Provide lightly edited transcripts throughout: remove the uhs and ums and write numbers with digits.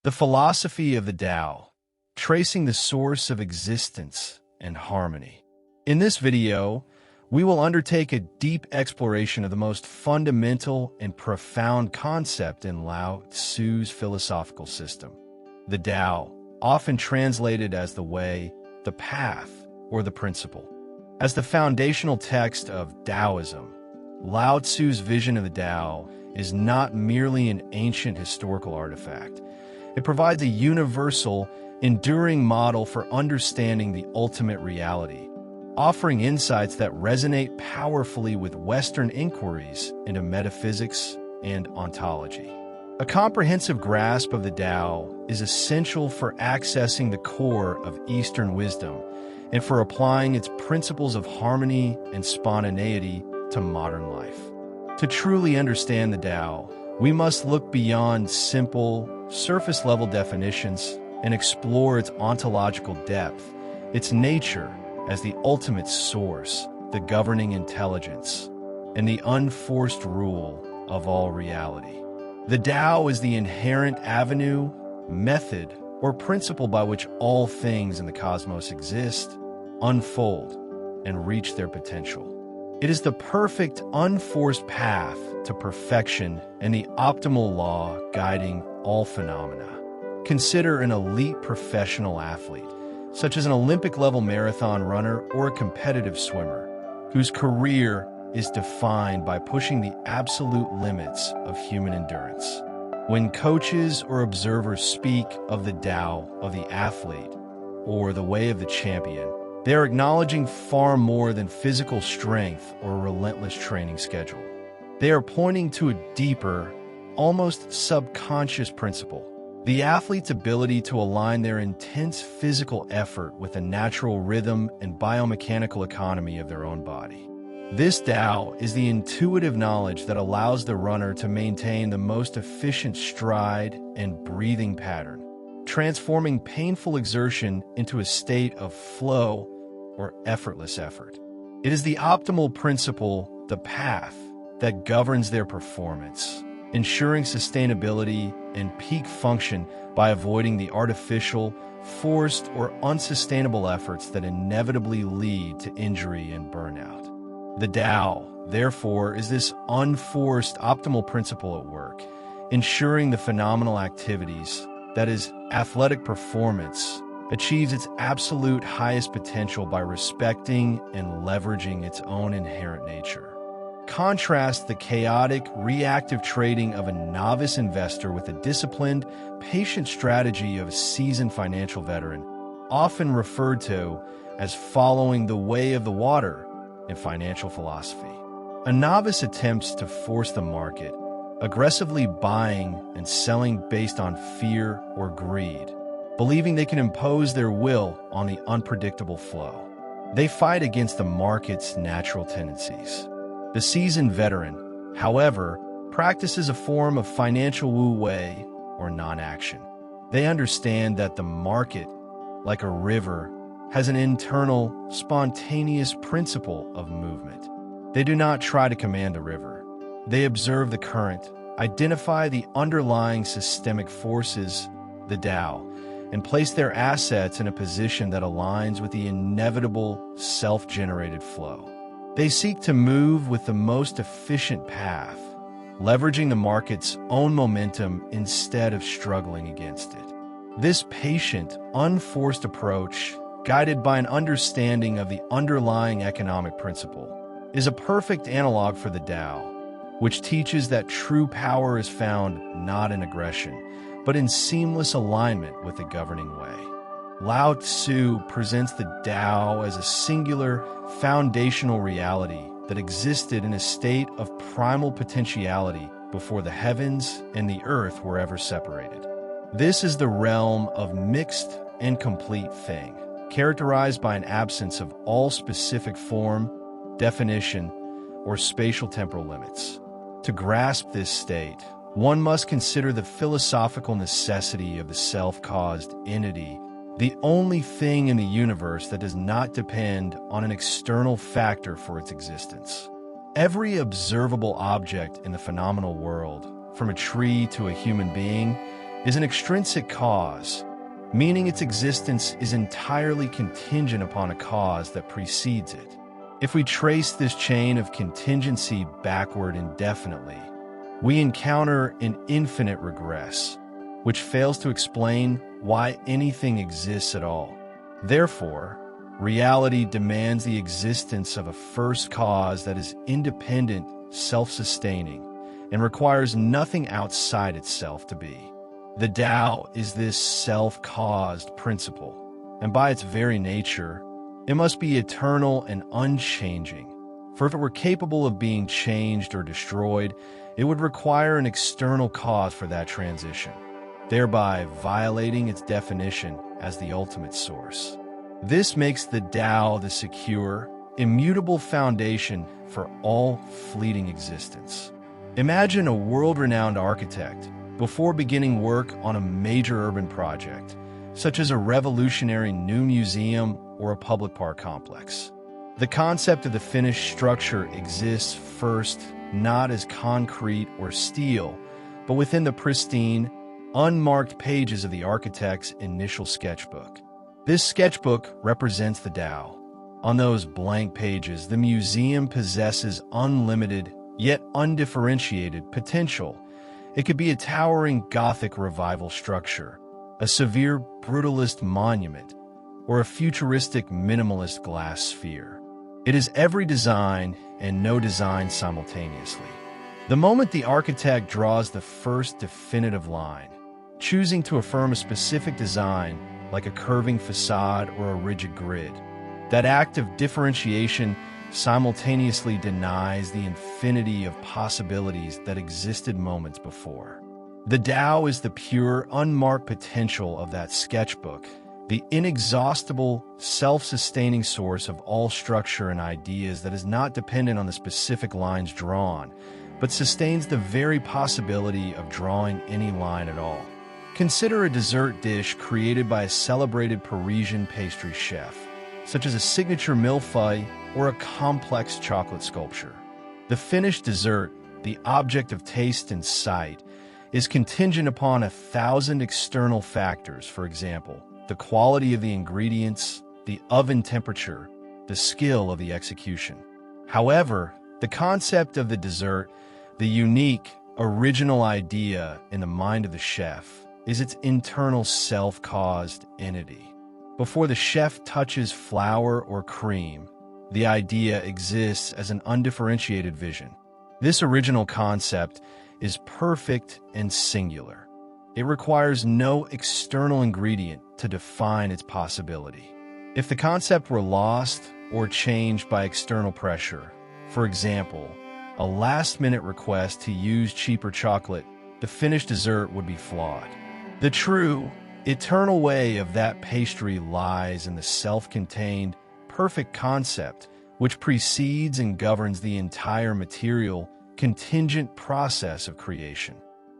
The philosophy of the Tao, tracing the source of existence and harmony. In this video, we will undertake a deep exploration of the most fundamental and profound concept in Lao Tzu's philosophical system. The Tao, often translated as the way, the path, or the principle. As the foundational text of Daoism, Lao Tzu's vision of the Tao is not merely an ancient historical artifact. It provides a universal, enduring model for understanding the ultimate reality, offering insights that resonate powerfully with Western inquiries into metaphysics and ontology. A comprehensive grasp of the Tao is essential for accessing the core of Eastern wisdom and for applying its principles of harmony and spontaneity to modern life. To truly understand the Tao, we must look beyond simple, surface-level definitions and explore its ontological depth, its nature as the ultimate source, the governing intelligence, and the unforced rule of all reality. The Tao is the inherent avenue, method, or principle by which all things in the cosmos exist, unfold, and reach their potential. It is the perfect, unforced path to perfection and the optimal law guiding all phenomena. Consider an elite professional athlete, such as an Olympic-level marathon runner or a competitive swimmer, whose career is defined by pushing the absolute limits of human endurance. When coaches or observers speak of the Tao of the athlete or the way of the champion, they are acknowledging far more than physical strength or a relentless training schedule. They are pointing to a deeper, almost subconscious principle: the athlete's ability to align their intense physical effort with the natural rhythm and biomechanical economy of their own body. This Tao is the intuitive knowledge that allows the runner to maintain the most efficient stride and breathing pattern, transforming painful exertion into a state of flow or effortless effort. It is the optimal principle, the path, that governs their performance, ensuring sustainability and peak function by avoiding the artificial, forced, or unsustainable efforts that inevitably lead to injury and burnout. The Tao, therefore, is this unforced optimal principle at work, ensuring the phenomenal activities, that is, athletic performance, achieves its absolute highest potential by respecting and leveraging its own inherent nature. Contrast the chaotic, reactive trading of a novice investor with the disciplined, patient strategy of a seasoned financial veteran, often referred to as following the way of the water in financial philosophy. A novice attempts to force the market, aggressively buying and selling based on fear or greed, believing they can impose their will on the unpredictable flow. They fight against the market's natural tendencies. The seasoned veteran, however, practices a form of financial wu-wei or non-action. They understand that the market, like a river, has an internal, spontaneous principle of movement. They do not try to command the river. They observe the current, identify the underlying systemic forces, the Tao, and place their assets in a position that aligns with the inevitable self-generated flow. They seek to move with the most efficient path, leveraging the market's own momentum instead of struggling against it. This patient, unforced approach, guided by an understanding of the underlying economic principle, is a perfect analog for the Tao, which teaches that true power is found not in aggression, but in seamless alignment with the governing way. Lao Tzu presents the Tao as a singular, foundational reality that existed in a state of primal potentiality before the heavens and the earth were ever separated. This is the realm of mixed and complete thing, characterized by an absence of all specific form, definition, or spatial temporal limits. To grasp this state, one must consider the philosophical necessity of the self-caused entity, the only thing in the universe that does not depend on an external factor for its existence. Every observable object in the phenomenal world, from a tree to a human being, is an extrinsic cause, meaning its existence is entirely contingent upon a cause that precedes it. If we trace this chain of contingency backward indefinitely, we encounter an infinite regress, which fails to explain why anything exists at all. Therefore, reality demands the existence of a first cause that is independent, self-sustaining, and requires nothing outside itself to be. The Tao is this self-caused principle, and by its very nature, it must be eternal and unchanging. For if it were capable of being changed or destroyed, it would require an external cause for that transition, thereby violating its definition as the ultimate source. This makes the Tao the secure, immutable foundation for all fleeting existence. Imagine a world-renowned architect before beginning work on a major urban project, such as a revolutionary new museum or a public park complex. The concept of the finished structure exists first not as concrete or steel, but within the pristine, unmarked pages of the architect's initial sketchbook. This sketchbook represents the Tao. On those blank pages, the museum possesses unlimited, yet undifferentiated potential. It could be a towering Gothic revival structure, a severe brutalist monument, or a futuristic minimalist glass sphere. It is every design and no design simultaneously. The moment the architect draws the first definitive line, choosing to affirm a specific design like a curving facade or a rigid grid, that act of differentiation simultaneously denies the infinity of possibilities that existed moments before. The Tao is the pure, unmarked potential of that sketchbook, the inexhaustible, self-sustaining source of all structure and ideas that is not dependent on the specific lines drawn, but sustains the very possibility of drawing any line at all. Consider a dessert dish created by a celebrated Parisian pastry chef, such as a signature millefeuille or a complex chocolate sculpture. The finished dessert, the object of taste and sight, is contingent upon 1,000 external factors. For example, the quality of the ingredients, the oven temperature, the skill of the execution. However, the concept of the dessert, the unique, original idea in the mind of the chef, is its internal self-caused entity. Before the chef touches flour or cream, the idea exists as an undifferentiated vision. This original concept is perfect and singular. It requires no external ingredient to define its possibility. If the concept were lost or changed by external pressure, for example, a last-minute request to use cheaper chocolate, the finished dessert would be flawed. The true, eternal way of that pastry lies in the self-contained, perfect concept which precedes and governs the entire material, contingent process of creation.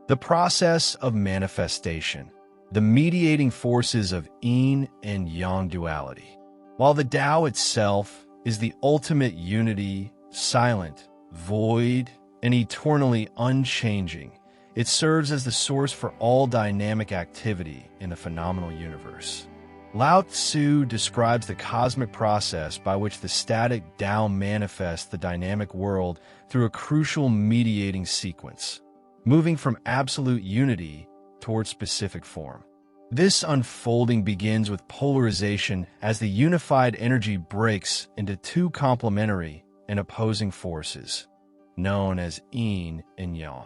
The process of manifestation, the mediating forces of yin and yang duality. While the Tao itself is the ultimate unity, silent, void, and eternally unchanging, it serves as the source for all dynamic activity in the phenomenal universe. Lao Tzu describes the cosmic process by which the static Tao manifests the dynamic world through a crucial mediating sequence, moving from absolute unity toward specific form. This unfolding begins with polarization as the unified energy breaks into two complementary and opposing forces, known as yin and yang.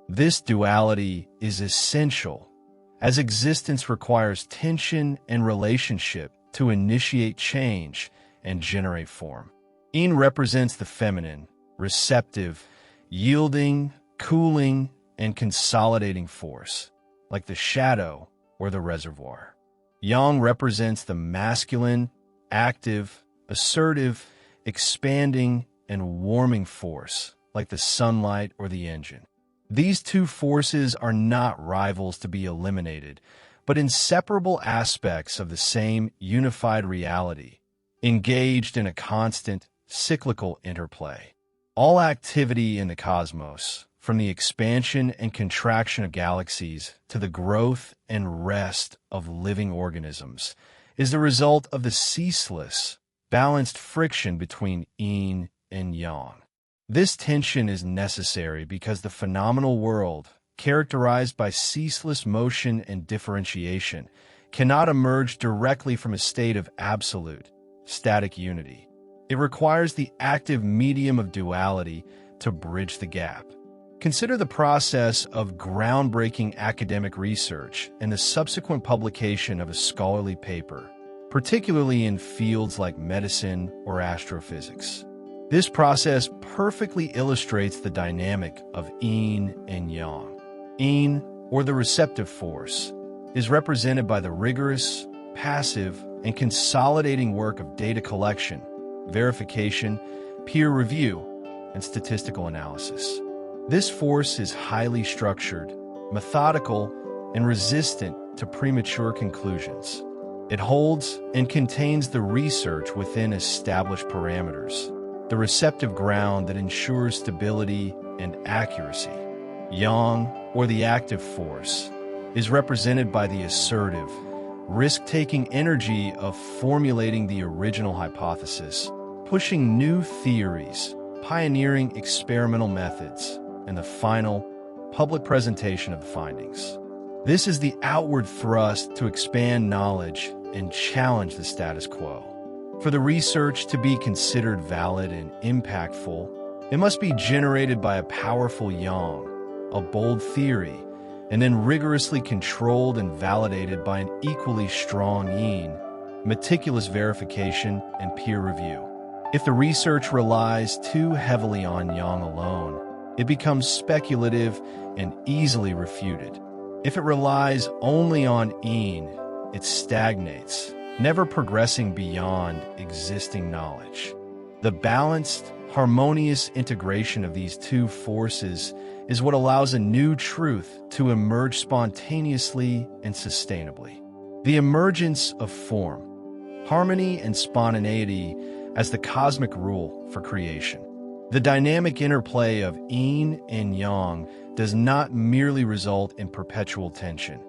This duality is essential, as existence requires tension and relationship to initiate change and generate form. Yin represents the feminine, receptive, yielding, cooling, and consolidating force, like the shadow or the reservoir. Yang represents the masculine, active, assertive, expanding, and warming force, like the sunlight or the engine. These two forces are not rivals to be eliminated, but inseparable aspects of the same unified reality, engaged in a constant, cyclical interplay. All activity in the cosmos, from the expansion and contraction of galaxies to the growth and rest of living organisms, is the result of the ceaseless, balanced friction between yin and yang. This tension is necessary because the phenomenal world, characterized by ceaseless motion and differentiation, cannot emerge directly from a state of absolute, static unity. It requires the active medium of duality to bridge the gap. Consider the process of groundbreaking academic research and the subsequent publication of a scholarly paper, particularly in fields like medicine or astrophysics. This process perfectly illustrates the dynamic of yin and yang. Yin, or the receptive force, is represented by the rigorous, passive, and consolidating work of data collection, verification, peer review, and statistical analysis. This force is highly structured, methodical, and resistant to premature conclusions. It holds and contains the research within established parameters, the receptive ground that ensures stability and accuracy. Yang, or the active force, is represented by the assertive, risk-taking energy of formulating the original hypothesis, pushing new theories, pioneering experimental methods, and the final, public presentation of the findings. This is the outward thrust to expand knowledge and challenge the status quo. For the research to be considered valid and impactful, it must be generated by a powerful yang, a bold theory, and then rigorously controlled and validated by an equally strong yin, meticulous verification, and peer review. If the research relies too heavily on yang alone, it becomes speculative and easily refuted. If it relies only on yin, it stagnates, never progressing beyond existing knowledge. The balanced, harmonious integration of these two forces is what allows a new truth to emerge spontaneously and sustainably. The emergence of form, harmony, and spontaneity as the cosmic rule for creation. The dynamic interplay of yin and yang does not merely result in perpetual tension.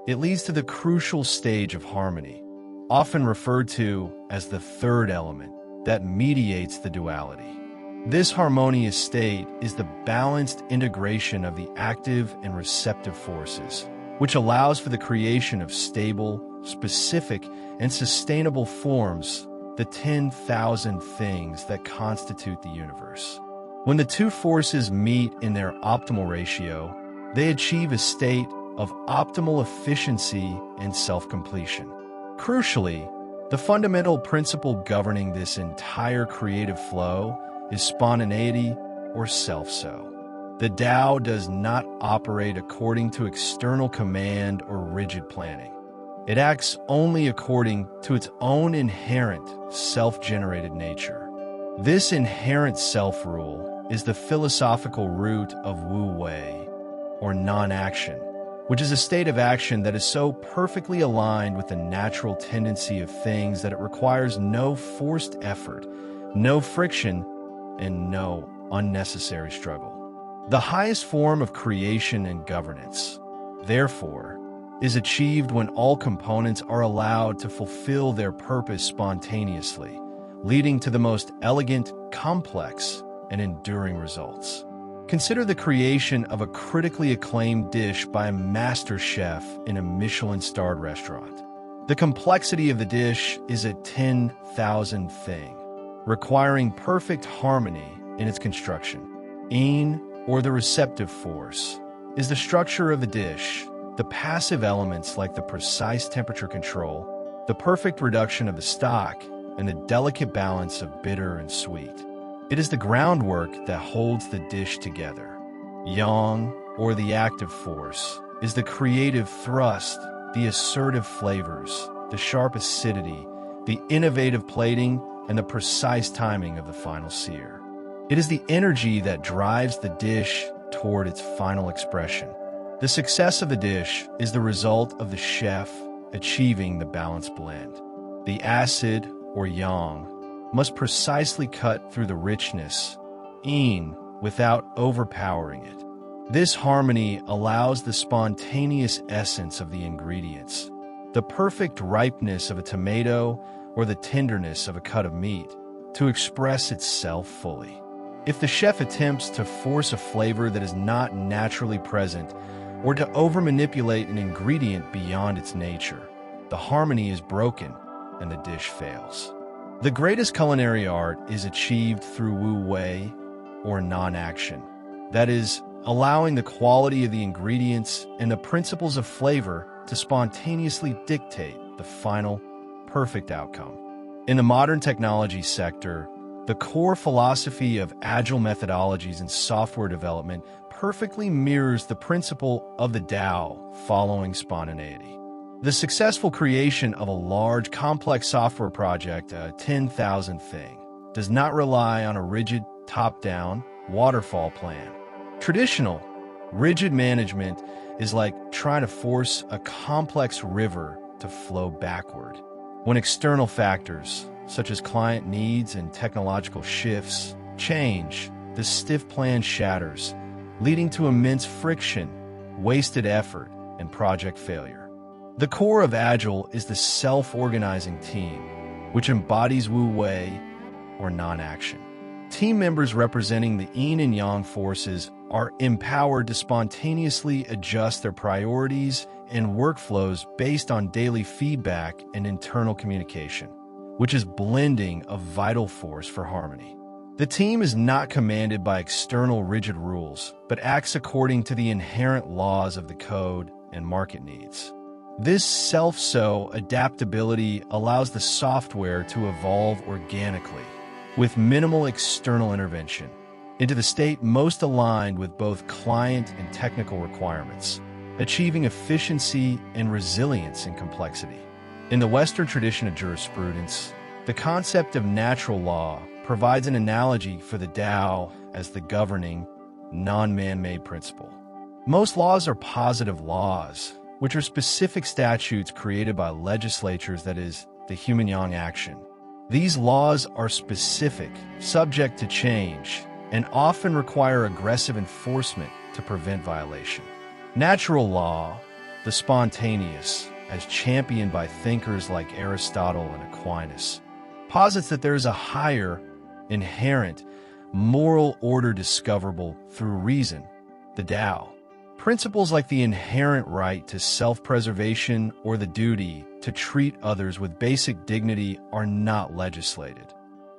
It leads to the crucial stage of harmony, often referred to as the third element, that mediates the duality. This harmonious state is the balanced integration of the active and receptive forces, which allows for the creation of stable, specific, and sustainable forms, the 10,000 things that constitute the universe. When the two forces meet in their optimal ratio, they achieve a state of optimal efficiency and self-completion. Crucially, the fundamental principle governing this entire creative flow is spontaneity or self-so. The Tao does not operate according to external command or rigid planning. It acts only according to its own inherent self-generated nature. This inherent self-rule is the philosophical root of Wu Wei, or non-action, which is a state of action that is so perfectly aligned with the natural tendency of things that it requires no forced effort, no friction, and no unnecessary struggle. The highest form of creation and governance, therefore, is achieved when all components are allowed to fulfill their purpose spontaneously, leading to the most elegant, complex, and enduring results. Consider the creation of a critically acclaimed dish by a master chef in a Michelin-starred restaurant. The complexity of the dish is a 10,000 thing, requiring perfect harmony in its construction. Yin, or the receptive force, is the structure of the dish, the passive elements like the precise temperature control, the perfect reduction of the stock, and the delicate balance of bitter and sweet. It is the groundwork that holds the dish together. Yang, or the active force, is the creative thrust, the assertive flavors, the sharp acidity, the innovative plating, and the precise timing of the final sear. It is the energy that drives the dish toward its final expression. The success of the dish is the result of the chef achieving the balanced blend. The acid, or yang, must precisely cut through the richness, yin, without overpowering it. This harmony allows the spontaneous essence of the ingredients, the perfect ripeness of a tomato or the tenderness of a cut of meat, to express itself fully. If the chef attempts to force a flavor that is not naturally present or to over-manipulate an ingredient beyond its nature, the harmony is broken and the dish fails. The greatest culinary art is achieved through wu wei, or non-action. That is, allowing the quality of the ingredients and the principles of flavor to spontaneously dictate the final, perfect outcome. In the modern technology sector, the core philosophy of Agile methodologies in software development perfectly mirrors the principle of the Tao following spontaneity. The successful creation of a large, complex software project, a 10,000 thing, does not rely on a rigid, top-down, waterfall plan. Traditional, rigid management is like trying to force a complex river to flow backward. When external factors, such as client needs and technological shifts, change, the stiff plan shatters, leading to immense friction, wasted effort, and project failure. The core of Agile is the self-organizing team, which embodies wu wei, or non-action. Team members representing the yin and yang forces are empowered to spontaneously adjust their priorities and workflows based on daily feedback and internal communication, which is blending a vital force for harmony. The team is not commanded by external rigid rules, but acts according to the inherent laws of the code and market needs. This self-so adaptability allows the software to evolve organically, with minimal external intervention, into the state most aligned with both client and technical requirements, achieving efficiency and resilience in complexity. In the Western tradition of jurisprudence, the concept of natural law provides an analogy for the Tao as the governing, non-man-made principle. Most laws are positive laws, which are specific statutes created by legislatures, that is, the human yang action. These laws are specific, subject to change, and often require aggressive enforcement to prevent violation. Natural law, the spontaneous, as championed by thinkers like Aristotle and Aquinas, posits that there is a higher, inherent, moral order discoverable through reason, the Tao. Principles like the inherent right to self-preservation or the duty to treat others with basic dignity are not legislated.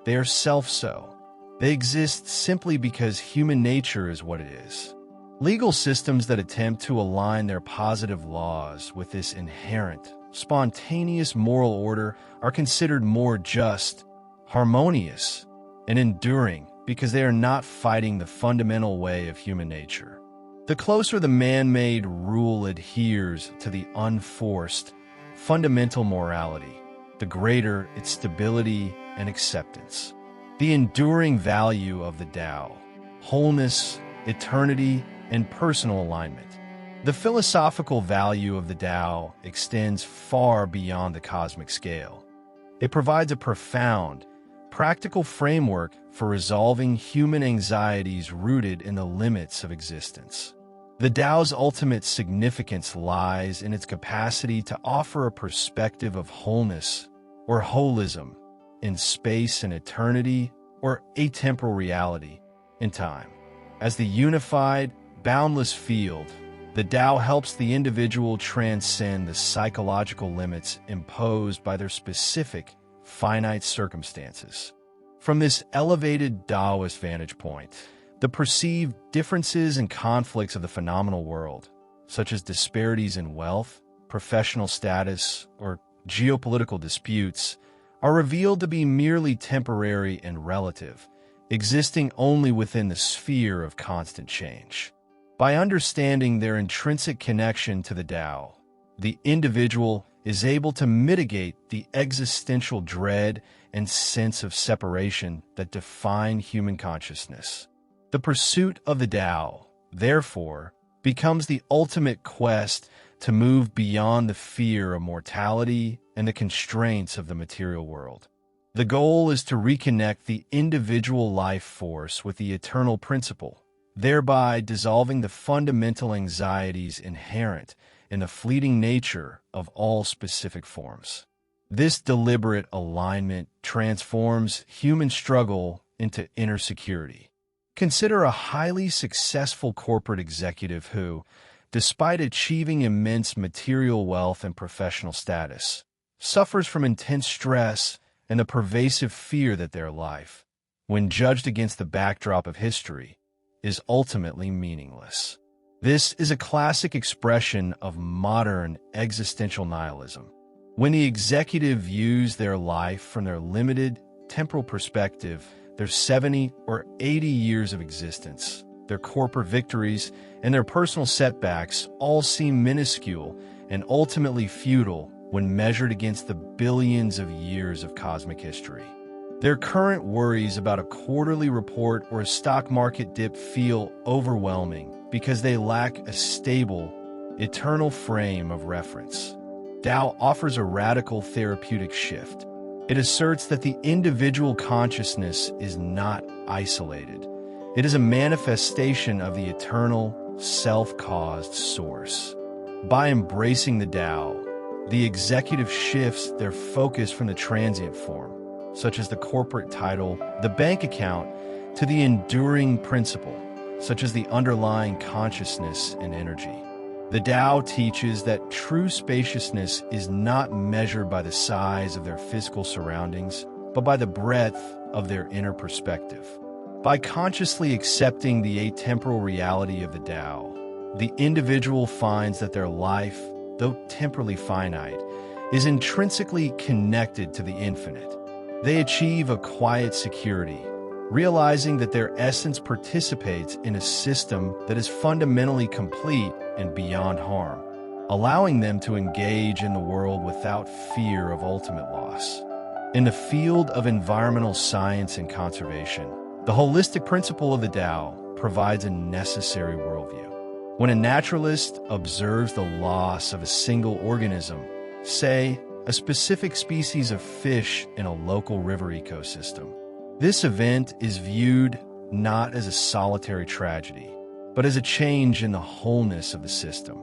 They are self-so. They exist simply because human nature is what it is. Legal systems that attempt to align their positive laws with this inherent, spontaneous moral order are considered more just, harmonious, and enduring because they are not fighting the fundamental way of human nature. The closer the man-made rule adheres to the unforced, fundamental morality, the greater its stability and acceptance. The enduring value of the Tao, wholeness, eternity, and personal alignment. The philosophical value of the Tao extends far beyond the cosmic scale. It provides a profound, practical framework for resolving human anxieties rooted in the limits of existence. The Tao's ultimate significance lies in its capacity to offer a perspective of wholeness, or holism, in space and eternity, or atemporal reality, in time. As the unified, boundless field, the Tao helps the individual transcend the psychological limits imposed by their specific, finite circumstances. From this elevated Taoist vantage point, the perceived differences and conflicts of the phenomenal world, such as disparities in wealth, professional status, or geopolitical disputes, are revealed to be merely temporary and relative, existing only within the sphere of constant change. By understanding their intrinsic connection to the Tao, the individual is able to mitigate the existential dread and sense of separation that define human consciousness. The pursuit of the Tao, therefore, becomes the ultimate quest to move beyond the fear of mortality and the constraints of the material world. The goal is to reconnect the individual life force with the eternal principle, thereby dissolving the fundamental anxieties inherent in the fleeting nature of all specific forms. This deliberate alignment transforms human struggle into inner security. Consider a highly successful corporate executive who, despite achieving immense material wealth and professional status, suffers from intense stress and the pervasive fear that their life, when judged against the backdrop of history, is ultimately meaningless. This is a classic expression of modern existential nihilism. When the executive views their life from their limited temporal perspective, their 70 or 80 years of existence, their corporate victories, and their personal setbacks all seem minuscule and ultimately futile when measured against the billions of years of cosmic history. Their current worries about a quarterly report or a stock market dip feel overwhelming because they lack a stable, eternal frame of reference. Tao offers a radical therapeutic shift. It asserts that the individual consciousness is not isolated. It is a manifestation of the eternal, self-caused source. By embracing the Tao, the executive shifts their focus from the transient form, such as the corporate title, the bank account, to the enduring principle, such as the underlying consciousness and energy. The Tao teaches that true spaciousness is not measured by the size of their physical surroundings, but by the breadth of their inner perspective. By consciously accepting the atemporal reality of the Tao, the individual finds that their life, though temporally finite, is intrinsically connected to the infinite. They achieve a quiet security, realizing that their essence participates in a system that is fundamentally complete and beyond harm, allowing them to engage in the world without fear of ultimate loss. In the field of environmental science and conservation, the holistic principle of the Tao provides a necessary worldview. When a naturalist observes the loss of a single organism, say, a specific species of fish in a local river ecosystem, this event is viewed not as a solitary tragedy, but as a change in the wholeness of the system.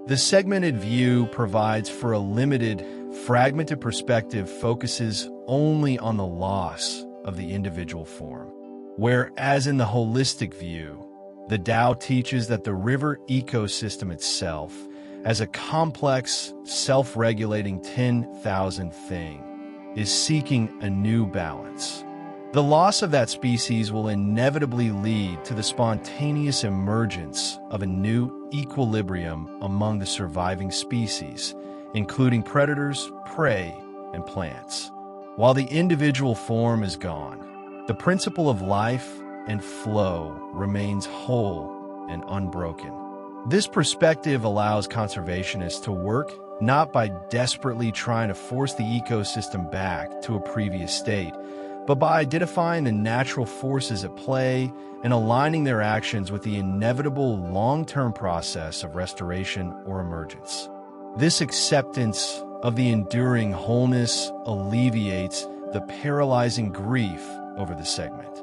The segmented view provides for a limited, fragmented perspective focuses only on the loss of the individual form. Whereas in the holistic view, the Tao teaches that the river ecosystem itself, as a complex, self-regulating 10,000 thing, is seeking a new balance. The loss of that species will inevitably lead to the spontaneous emergence of a new equilibrium among the surviving species, including predators, prey, and plants. While the individual form is gone, the principle of life and flow remains whole and unbroken. This perspective allows conservationists to work not by desperately trying to force the ecosystem back to a previous state, but by identifying the natural forces at play and aligning their actions with the inevitable long-term process of restoration or emergence. This acceptance of the enduring wholeness alleviates the paralyzing grief over the segment.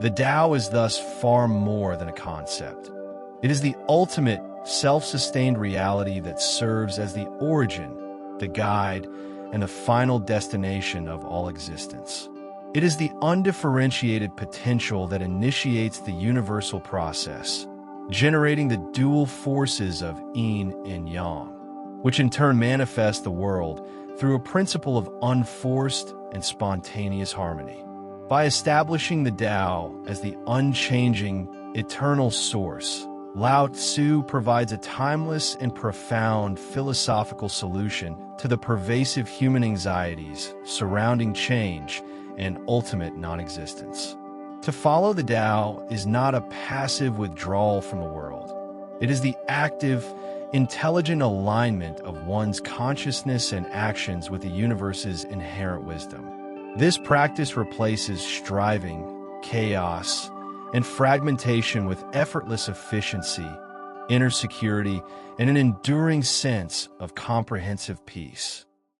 The Tao is thus far more than a concept. It is the ultimate self-sustained reality that serves as the origin, the guide, and the final destination of all existence. It is the undifferentiated potential that initiates the universal process, generating the dual forces of yin and yang, which in turn manifest the world through a principle of unforced and spontaneous harmony. By establishing the Tao as the unchanging, eternal source, Lao Tzu provides a timeless and profound philosophical solution to the pervasive human anxieties surrounding change and ultimate non-existence. To follow the Tao is not a passive withdrawal from the world. It is the active, intelligent alignment of one's consciousness and actions with the universe's inherent wisdom. This practice replaces striving, chaos, and fragmentation with effortless efficiency, inner security, and an enduring sense of comprehensive peace.